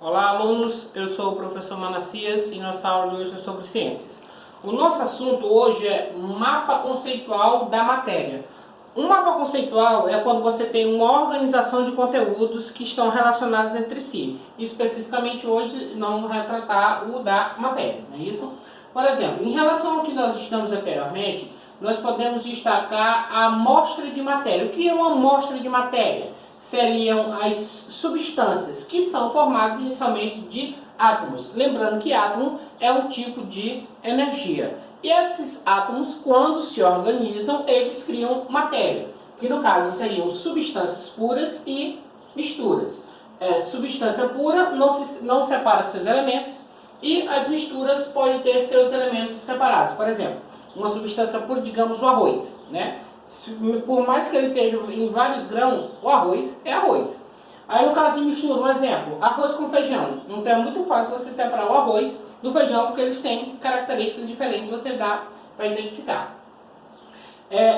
Olá, alunos, eu sou o professor Manassias e nossa aula de hoje é sobre ciências. O nosso assunto hoje é mapa conceitual da matéria. Um mapa conceitual é quando você tem uma organização de conteúdos que estão relacionados entre si. Especificamente hoje nós vamos retratar o da matéria, não é isso? Por exemplo, em relação ao que nós estamos anteriormente, nós podemos destacar a amostra de matéria. O que é uma amostra de matéria? Seriam as substâncias que são formadas inicialmente de átomos. Lembrando que átomo é um tipo de energia. E esses átomos, quando se organizam, eles criam matéria, que no caso seriam substâncias puras e misturas. Substância pura não separa seus elementos e as misturas podem ter seus elementos separados. Por exemplo, uma substância pura, digamos o arroz, né? Por mais que ele esteja em vários grãos, o arroz é arroz. Aí no caso de mistura, um exemplo, arroz com feijão. Então é muito fácil você separar o arroz do feijão, porque eles têm características diferentes, você dá para identificar.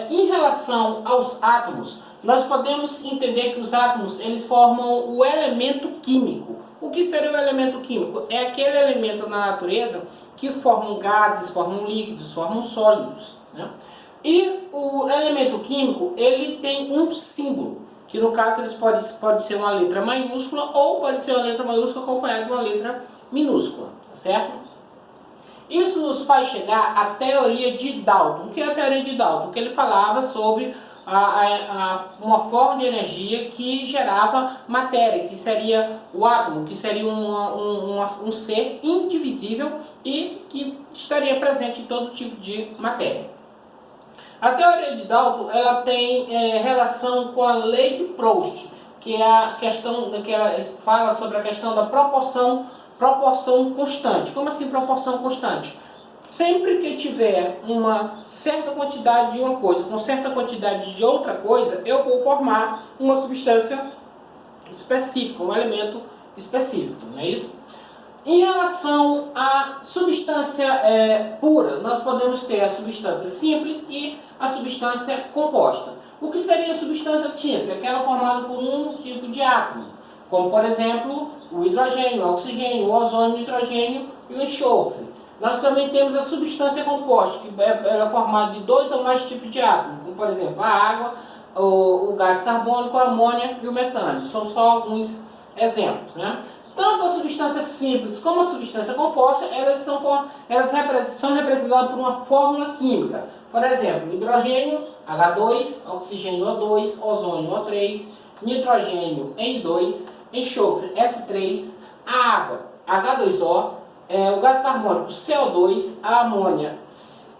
Em relação aos átomos, nós podemos entender que os átomos eles formam o elemento químico. O que seria o elemento químico? É aquele elemento na natureza que formam gases, formam líquidos, formam sólidos, né? E o elemento químico, ele tem um símbolo, que no caso eles pode ser uma letra maiúscula ou pode ser uma letra maiúscula acompanhada de uma letra minúscula, tá certo? Isso nos faz chegar à teoria de Dalton. O que é a teoria de Dalton? Que ele falava sobre uma forma de energia que gerava matéria, que seria o átomo, que seria um ser indivisível e que estaria presente em todo tipo de matéria. A teoria de Dalton ela tem relação com a lei de Proust, que é a questão que ela fala sobre a questão da proporção constante. Como assim proporção constante? Sempre que tiver uma certa quantidade de uma coisa com certa quantidade de outra coisa, eu vou formar uma substância específica, um elemento específico, não é isso? Em relação à substância pura, nós podemos ter a substância simples e a substância composta. O que seria a substância simples? Aquela formada por um tipo de átomo, como por exemplo o hidrogênio, o oxigênio, o ozônio, o nitrogênio e o enxofre. Nós também temos a substância composta, que é formada de dois ou mais tipos de átomos, como por exemplo a água, o gás carbônico, a amônia e o metano. São só alguns exemplos, né? Tanto a substância simples como a substância composta, elas são representadas por uma fórmula química. Por exemplo, hidrogênio, H2, oxigênio, O2, ozônio, O3, nitrogênio, N2, enxofre, S3, a água, H2O, o gás carbônico, CO2, a amônia,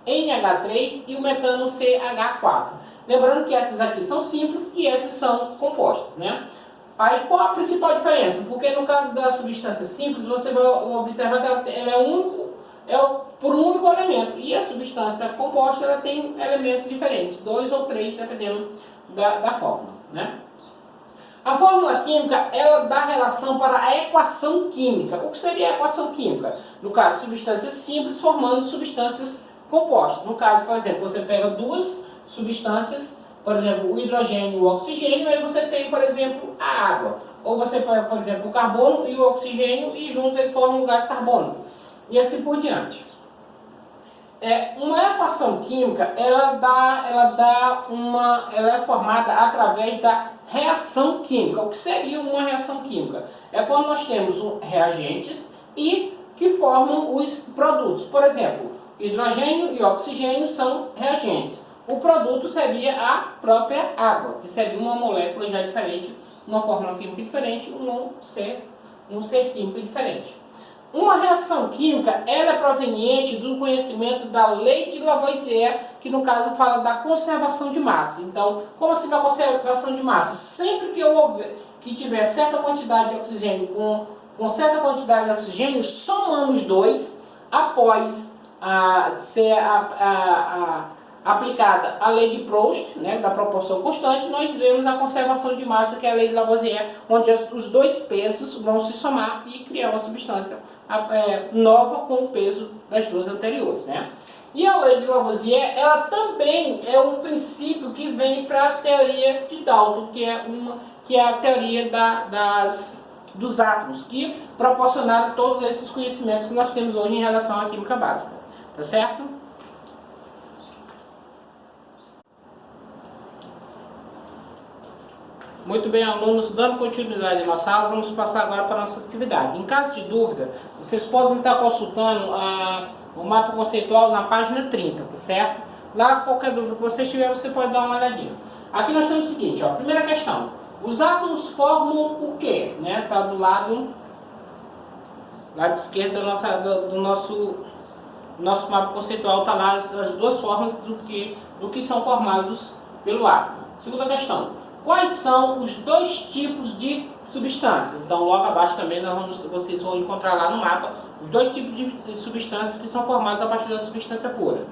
NH3 e o metano, CH4. Lembrando que essas aqui são simples e essas são compostas, né? Aí qual a principal diferença? Porque no caso da substância simples, você vai observar que ela é por um único elemento. E a substância composta ela tem elementos diferentes, 2 ou 3, dependendo da fórmula, né? A fórmula química, ela dá relação para a equação química. O que seria a equação química? No caso, substâncias simples formando substâncias compostas. No caso, por exemplo, você pega duas substâncias, por exemplo, o hidrogênio e o oxigênio, aí você tem, por exemplo, a água. Ou você pega, por exemplo, o carbono e o oxigênio e juntos eles formam o gás carbônico. E assim por diante. Uma equação química, ela é formada através da reação química. O que seria uma reação química? É quando nós temos reagentes e que formam os produtos. Por exemplo, hidrogênio e oxigênio são reagentes. O produto seria a própria água, que seria uma molécula já diferente, uma fórmula química diferente, um ser químico diferente. Uma reação química ela é proveniente do conhecimento da lei de Lavoisier, que no caso fala da conservação de massa. Então, como assim da conservação de massa? Sempre que tiver certa quantidade de oxigênio com certa quantidade de oxigênio, somando os dois, após ser aplicada a lei de Proust, né, da proporção constante, nós vemos a conservação de massa, que é a lei de Lavoisier, onde os dois pesos vão se somar e criar uma substância nova com o peso das duas anteriores, né? E a lei de Lavoisier, ela também é um princípio que vem para a teoria de Dalton, que é a teoria das dos átomos, que proporcionaram todos esses conhecimentos que nós temos hoje em relação à química básica. Tá certo? Muito bem, alunos, dando continuidade à nossa aula, vamos passar agora para a nossa atividade. Em caso de dúvida, vocês podem estar consultando o mapa conceitual na página 30, tá certo? Lá, qualquer dúvida que você tiver, você pode dar uma olhadinha. Aqui nós temos o seguinte, ó, primeira questão. Os átomos formam o quê? Né? Tá do lado esquerdo do nosso mapa conceitual, tá lá as duas formas do que são formados pelo átomo. Segunda questão. Quais são os dois tipos de substâncias? Então, logo abaixo também vocês vão encontrar lá no mapa os dois tipos de substâncias que são formadas a partir da substância pura.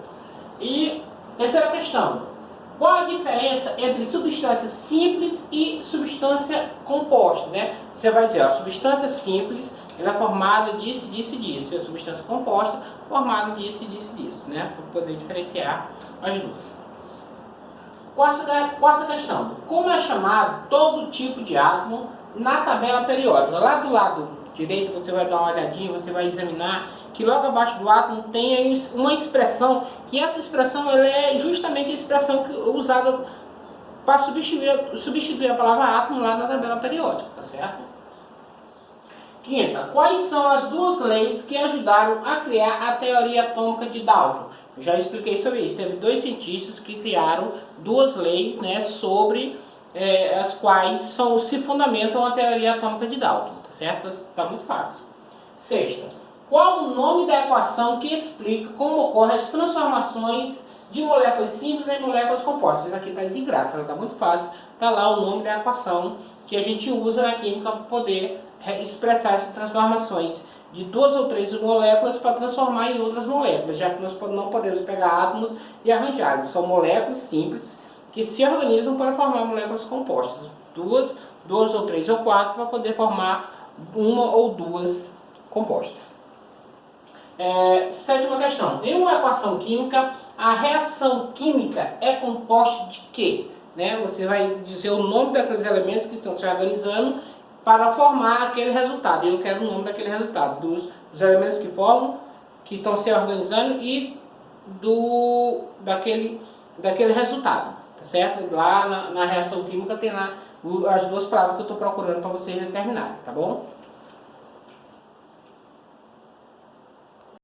E terceira questão. Qual a diferença entre substância simples e substância composta? Né? Você vai dizer, a substância simples ela é formada disso, disso e disso. E a substância composta formada disso, disso e disso. Né? Para poder diferenciar as duas. Quarta questão. Como é chamado todo tipo de átomo na tabela periódica? Lá do lado direito você vai dar uma olhadinha, você vai examinar que logo abaixo do átomo tem uma expressão, que essa expressão ela é justamente a expressão usada para substituir a palavra átomo lá na tabela periódica, tá certo? Quinta. Quais são as duas leis que ajudaram a criar a teoria atômica de Dalton? Eu já expliquei sobre isso. Teve dois cientistas que criaram duas leis, né, sobre as quais se fundamentam a teoria atômica de Dalton, tá certo? Está muito fácil. Sexta. Qual o nome da equação que explica como ocorrem as transformações de moléculas simples em moléculas compostas? Isso aqui está de graça, ela está muito fácil. Está lá o nome da equação que a gente usa na química para poder expressar essas transformações de duas ou três moléculas para transformar em outras moléculas, já que nós não podemos pegar átomos e arranjar. Eles são moléculas simples que se organizam para formar moléculas compostas. Duas ou três ou quatro para poder formar uma ou duas compostas. Sétima questão. Em uma equação química, a reação química é composta de quê? Né? Você vai dizer o nome daqueles elementos que estão se organizando para formar aquele resultado. Eu quero o nome daquele resultado, dos elementos que formam, que estão se organizando e daquele resultado, tá certo? Lá na reação química tem lá as duas palavras que eu estou procurando para vocês determinarem, tá bom?